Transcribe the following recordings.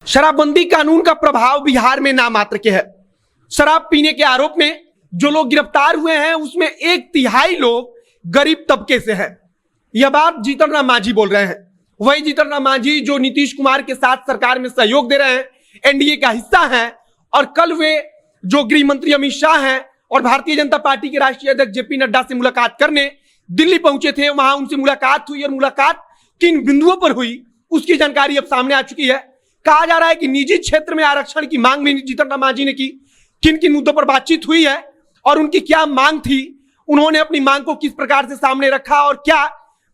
शराबबंदी कानून का प्रभाव बिहार में नामात्र के है। शराब पीने के आरोप में जो लोग गिरफ्तार हुए हैं उसमें 1/3 लोग गरीब तबके से हैं। यह बात जीतन राम मांझी बोल रहे हैं। वही जीतन राम मांझी जो नीतीश कुमार के साथ सरकार में सहयोग दे रहे हैं, एनडीए का हिस्सा हैं, और कल वे जो गृह मंत्री अमित शाह हैं और भारतीय जनता पार्टी के राष्ट्रीय अध्यक्ष जेपी नड्डा से मुलाकात करने दिल्ली पहुंचे थे। वहां उनसे मुलाकात हुई और मुलाकात किन बिंदुओं पर हुई उसकी जानकारी अब सामने आ चुकी है। कहा जा रहा है कि निजी क्षेत्र में आरक्षण की मांग भी जीतन राम मांझी ने की। किन किन मुद्दों पर बातचीत हुई है और उनकी क्या मांग थी, उन्होंने अपनी मांग को किस प्रकार से सामने रखा, और क्या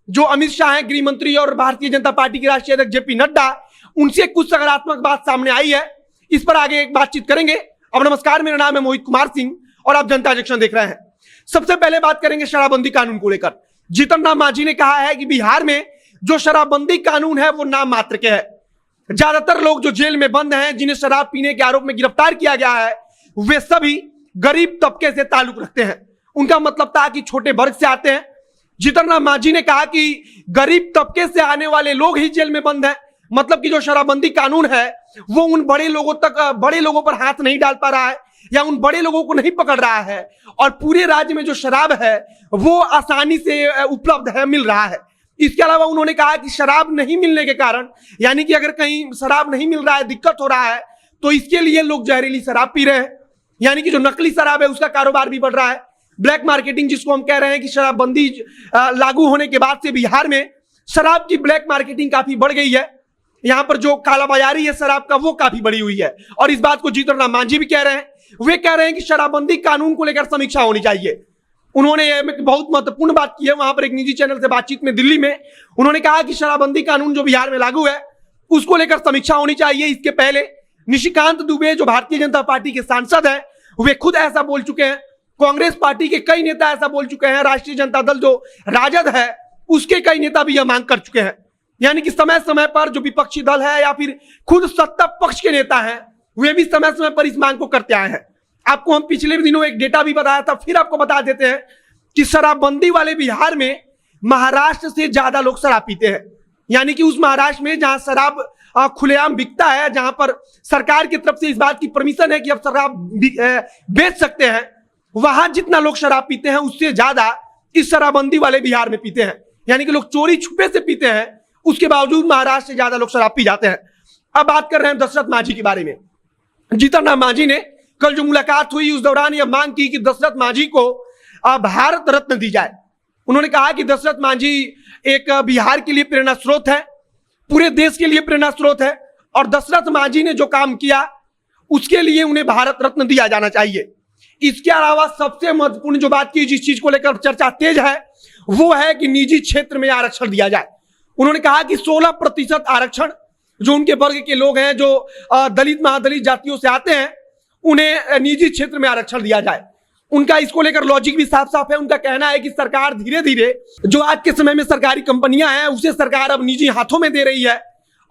जो अमित शाह हैं गृह मंत्री और भारतीय जनता पार्टी के राष्ट्रीय अध्यक्ष जेपी नड्डा, उनसे कुछ सकारात्मक बात सामने आई है, इस पर आगे एक बातचीत करेंगे। अब नमस्कार, मेरा नाम है मोहित कुमार सिंह और आप जनता जंक्शन देख रहे हैं। सबसे पहले बात करेंगे शराबबंदी कानून को लेकर। जीतन राम मांझी ने कहा है कि बिहार में जो शराबबंदी कानून है वो नाम मात्र के है। ज्यादातर लोग जो जेल में बंद हैं, जिन्हें शराब पीने के आरोप में गिरफ्तार किया गया है, वे सभी गरीब तबके से ताल्लुक रखते हैं। उनका मतलब था कि छोटे वर्ग से आते हैं। जीतन राम मांझी ने कहा कि गरीब तबके से आने वाले लोग ही जेल में बंद हैं। मतलब कि जो शराबबंदी कानून है वो उन बड़े लोगों पर हाथ नहीं डाल पा रहा है या उन बड़े लोगों को नहीं पकड़ रहा है, और पूरे राज्य में जो शराब है वो आसानी से उपलब्ध है, मिल रहा है। इसके अलावा उन्होंने कहा कि शराब नहीं मिलने के कारण, यानी कि अगर कहीं शराब नहीं मिल रहा है, दिक्कत हो रहा है, तो इसके लिए लोग जहरीली शराब पी रहे हैं। यानी कि जो नकली शराब है उसका कारोबार भी बढ़ रहा है। ब्लैक मार्केटिंग, जिसको हम कह रहे हैं कि शराबबंदी लागू होने के बाद से बिहार में शराब की ब्लैक मार्केटिंग काफी बढ़ गई है। यहां पर जो कालाबाजारी है शराब का वो काफी बढ़ी हुई है, और इस बात को जीतन राम मांझी भी कह रहे हैं। वे कह रहे हैं कि शराबबंदी कानून को लेकर समीक्षा होनी चाहिए। उन्होंने बहुत महत्वपूर्ण बात की है। वहां पर एक निजी चैनल से बातचीत में दिल्ली में उन्होंने कहा कि शराबबंदी कानून जो बिहार में लागू है उसको लेकर समीक्षा होनी चाहिए। इसके पहले निशिकांत दुबे जो भारतीय जनता पार्टी के सांसद हैं, वे खुद ऐसा बोल चुके हैं। कांग्रेस पार्टी के कई नेता ऐसा बोल चुके हैं। राष्ट्रीय जनता दल जो राजद है उसके कई नेता भी यह मांग कर चुके हैं। यानी कि समय समय पर जो विपक्षी दल है या फिर खुद सत्ता पक्ष के नेता हैं, वे भी समय समय पर इस मांग को करते आए हैं। आपको हम पिछले दिनों एक डेटा भी बताया था, फिर आपको बता देते हैं कि शराबबंदी वाले बिहार में महाराष्ट्र से ज्यादा लोग शराब पीते हैं। यानी कि उस महाराष्ट्र में जहां शराब खुलेआम बिकता है, जहां पर सरकार की तरफ से इस बात की परमिशन है कि अब शराब बेच सकते हैं, वहां जितना लोग शराब पीते हैं उससे ज्यादा इस शराबबंदी वाले बिहार में पीते हैं। यानी कि लोग चोरी छुपे से पीते हैं, उसके बावजूद महाराष्ट्र से ज्यादा लोग शराब पी जाते हैं। अब बात कर रहे हैं दशरथ मांझी के बारे में। जीतन राम मांझी ने कल जो मुलाकात हुई उस दौरान यह मांग की कि दशरथ मांझी को भारत रत्न दी जाए। उन्होंने कहा कि दशरथ मांझी एक बिहार के लिए प्रेरणा स्रोत है, पूरे देश के लिए प्रेरणा स्रोत है, और दशरथ मांझी ने जो काम किया उसके लिए उन्हें भारत रत्न दिया जाना चाहिए। इसके अलावा सबसे महत्वपूर्ण जो बात की, जिस चीज को लेकर चर्चा तेज है, वो है कि निजी क्षेत्र में आरक्षण दिया जाए। उन्होंने कहा कि 16% आरक्षण जो उनके वर्ग के लोग हैं, जो दलित महादलित जातियों से आते हैं, उन्हें निजी क्षेत्र में आरक्षण दिया जाए। उनका इसको लेकर लॉजिक भी साफ साफ है। उनका कहना है कि सरकार धीरे धीरे जो आज के समय में सरकारी कंपनियां हैं उसे सरकार अब निजी हाथों में दे रही है,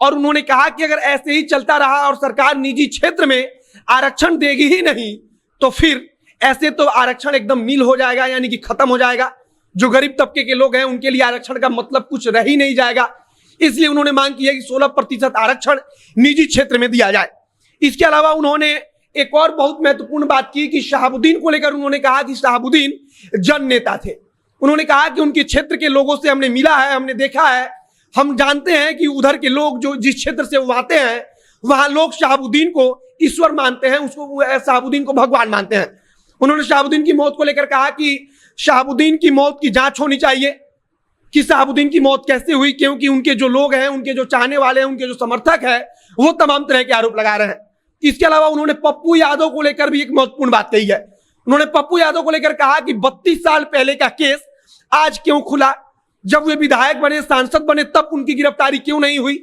और उन्होंने कहा कि अगर ऐसे ही चलता रहा और सरकार निजी क्षेत्र में आरक्षण देगी ही नहीं तो फिर ऐसे तो आरक्षण एकदम नील हो जाएगा, यानी कि खत्म हो जाएगा। जो गरीब तबके के लोग हैं उनके लिए आरक्षण का मतलब कुछ रह ही नहीं जाएगा। इसलिए उन्होंने मांग की है कि 16% आरक्षण निजी क्षेत्र में दिया जाए। इसके अलावा उन्होंने एक और बहुत महत्वपूर्ण बात की कि शहाबुद्दीन को लेकर उन्होंने कहा कि शहाबुद्दीन जन नेता थे। उन्होंने कहा कि उनके क्षेत्र के लोगों से हमने मिला है, हमने देखा है, हम जानते हैं कि उधर के लोग जो जिस क्षेत्र से वो आते हैं वहां लोग शहाबुद्दीन को ईश्वर मानते हैं, उसको शहाबुद्दीन को भगवान मानते हैं। उन्होंने शहाबुद्दीन की मौत को लेकर कहा कि शहाबुद्दीन की मौत की जांच होनी चाहिए कि शहाबुद्दीन की मौत कैसे हुई, क्योंकि उनके जो लोग हैं, उनके जो चाहने वाले हैं, उनके जो समर्थक हैं, वो तमाम तरह के आरोप लगा रहे हैं। इसके अलावा उन्होंने पप्पू यादव को लेकर भी एक महत्वपूर्ण बात कही है। उन्होंने पप्पू यादव को लेकर कहा कि 32 साल पहले का केस आज क्यों खुला? जब वे विधायक बने, सांसद बने, तब उनकी गिरफ्तारी क्यों नहीं हुई?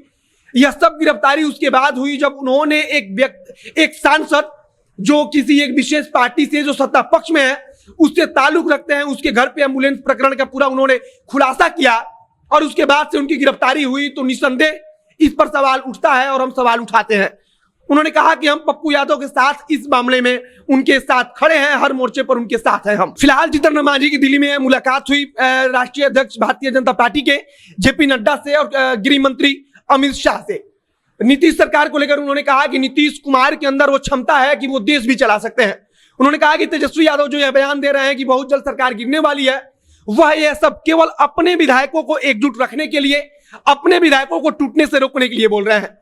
यह सब गिरफ्तारी उसके बाद हुई जब उन्होंने एक सांसद जो किसी एक विशेष पार्टी से जो सत्ता पक्ष में है उससे ताल्लुक रखते हैं, उसके घर पे एम्बुलेंस प्रकरण का पूरा उन्होंने खुलासा किया, और उसके बाद से उनकी गिरफ्तारी हुई। तो निस्संदेह इस पर सवाल उठता है और हम सवाल उठाते हैं। उन्होंने कहा कि हम पप्पू यादव के साथ इस मामले में उनके साथ खड़े हैं, हर मोर्चे पर उनके साथ हैं हम। फिलहाल जीतन राम मांझी की दिल्ली में मुलाकात हुई राष्ट्रीय अध्यक्ष भारतीय जनता पार्टी के जेपी नड्डा से और गृह मंत्री अमित शाह से। नीतीश सरकार को लेकर उन्होंने कहा कि नीतीश कुमार के अंदर वो क्षमता है कि वो देश भी चला सकते हैं। उन्होंने कहा कि तेजस्वी यादव जो यह बयान दे रहे हैं कि बहुत जल्द सरकार गिरने वाली है, वह यह सब केवल अपने विधायकों को एकजुट रखने के लिए, अपने विधायकों को टूटने से रोकने के लिए बोल रहे हैं।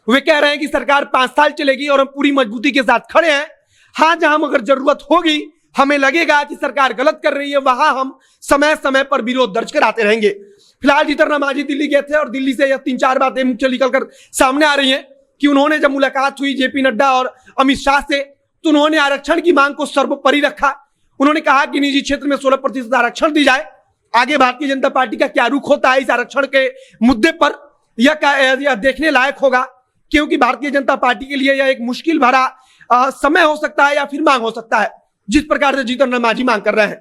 वे कह रहे हैं कि सरकार 5 साल चलेगी और हम पूरी मजबूती के साथ खड़े हैं। हाँ, जहां अगर जरूरत होगी, हमें लगेगा कि सरकार गलत कर रही है, वहां हम समय समय पर विरोध दर्ज कराते रहेंगे। फिलहाल जीतन राम मांझी दिल्ली गए थे और दिल्ली से यह 3-4 बातें मुख्य निकलकर सामने आ रही हैं कि उन्होंने जब मुलाकात हुई जेपी नड्डा और अमित शाह से, तो उन्होंने आरक्षण की मांग को सर्वोपरि रखा। उन्होंने कहा कि निजी क्षेत्र में 16% आरक्षण दी जाए। आगे भारतीय जनता पार्टी का क्या रुख होता है इस आरक्षण के मुद्दे पर, यह देखने लायक होगा, क्योंकि भारतीय जनता पार्टी के लिए यह एक मुश्किल भरा समय हो सकता है या फिर मांग हो सकता है, जिस प्रकार से जीतन राम मांझी मांग कर रहे हैं।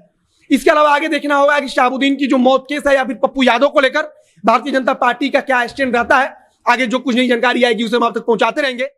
इसके अलावा आगे देखना होगा कि शहाबुद्दीन की जो मौत केस है या फिर पप्पू यादव को लेकर भारतीय जनता पार्टी का क्या स्टैंड रहता है। आगे जो कुछ नई जानकारी आएगी उसे हम आप तक पहुंचाते रहेंगे।